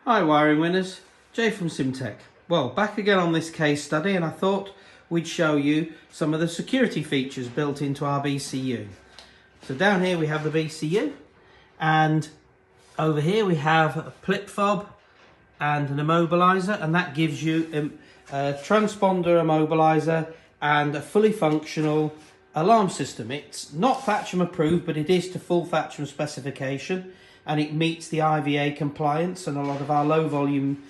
Hi wiring winners, Jay from SimTech. Well, back again on this case study, and I thought we'd show you some of the security features built into our BCU. So down here we have the BCU, and over here we have a flip fob and an immobiliser, and that gives you a transponder immobiliser and a fully functional alarm system. It's not Thatcham approved, but it is to full Thatcham specification, and it meets the IVA compliance, and a lot of our low volume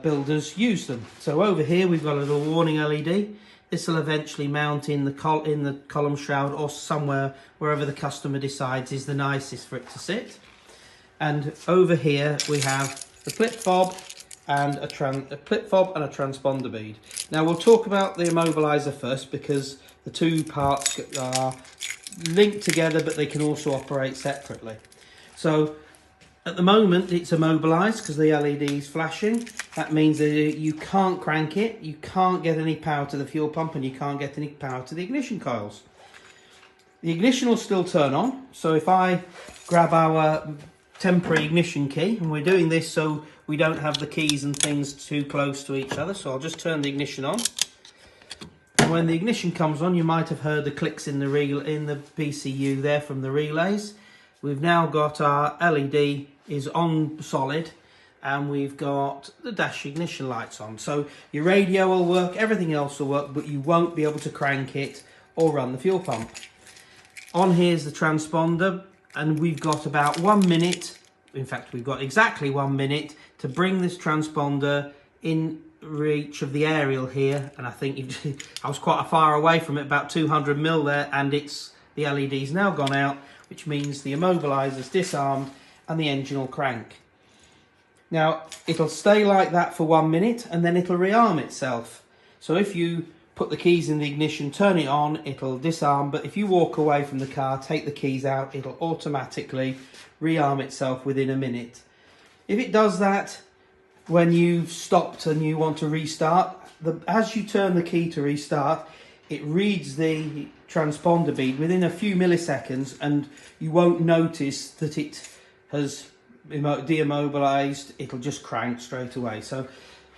builders use them. So over here we've got a little warning LED. This will eventually mount in the column shroud or somewhere wherever the customer decides is the nicest for it to sit. And over here we have the flip fob and a transponder bead. Now we'll talk about the immobiliser first, because the two parts are linked together, but they can also operate separately. So at the moment it's immobilised because the LED is flashing. That means that you can't crank it, you can't get any power to the fuel pump, and you can't get any power to the ignition coils. The ignition will still turn on. So if I grab our temporary ignition key, and we're doing this so we don't have the keys and things too close to each other, so I'll just turn the ignition on. And when the ignition comes on, you might have heard the clicks in the BCU there from the relays. We've now got our LED is on solid, and we've got the dash ignition lights on. So your radio will work, everything else will work, but you won't be able to crank it or run the fuel pump. On here's the transponder, and we've got about 1 minute, in fact we've got exactly 1 minute to bring this transponder in reach of the aerial here. And I think I was quite far away from it, about 200 mil there, and the LED's now gone out, which means the immobiliser's disarmed and the engine will crank. Now it'll stay like that for 1 minute, and then it'll rearm itself. So if you put the keys in the ignition, turn it on, it'll disarm, but if you walk away from the car, take the keys out, it'll automatically rearm itself within a minute. If it does that when you've stopped and you want to restart, as you turn the key to restart, it reads the transponder bead within a few milliseconds, and you won't notice that it has deimmobilised. It'll just crank straight away. So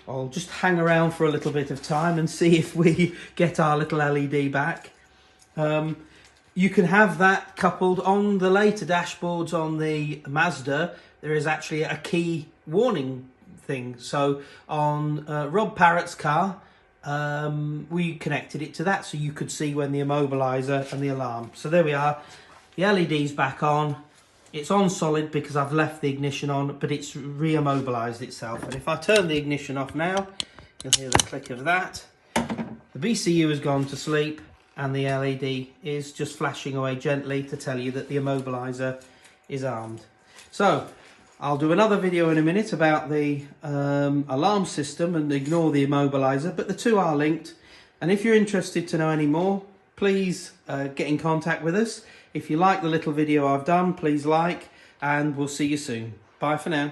I'll just hang around for a little bit of time and see if we get our little LED back. You can have that coupled on the later dashboards on the Mazda. There is actually a key warning thing. So on Rob Parrott's car, we connected it to that so you could see when the immobiliser and the alarm. So there we are, the LED's back on. It's on solid because I've left the ignition on, but it's re-immobilised itself. And if I turn the ignition off now, you'll hear the click of that. The BCU has gone to sleep, and the LED is just flashing away gently to tell you that the immobiliser is armed. So I'll do another video in a minute about the alarm system, and ignore the immobiliser, but the two are linked. And if you're interested to know any more, please get in contact with us. If you like the little video I've done, please like, and we'll see you soon. Bye for now.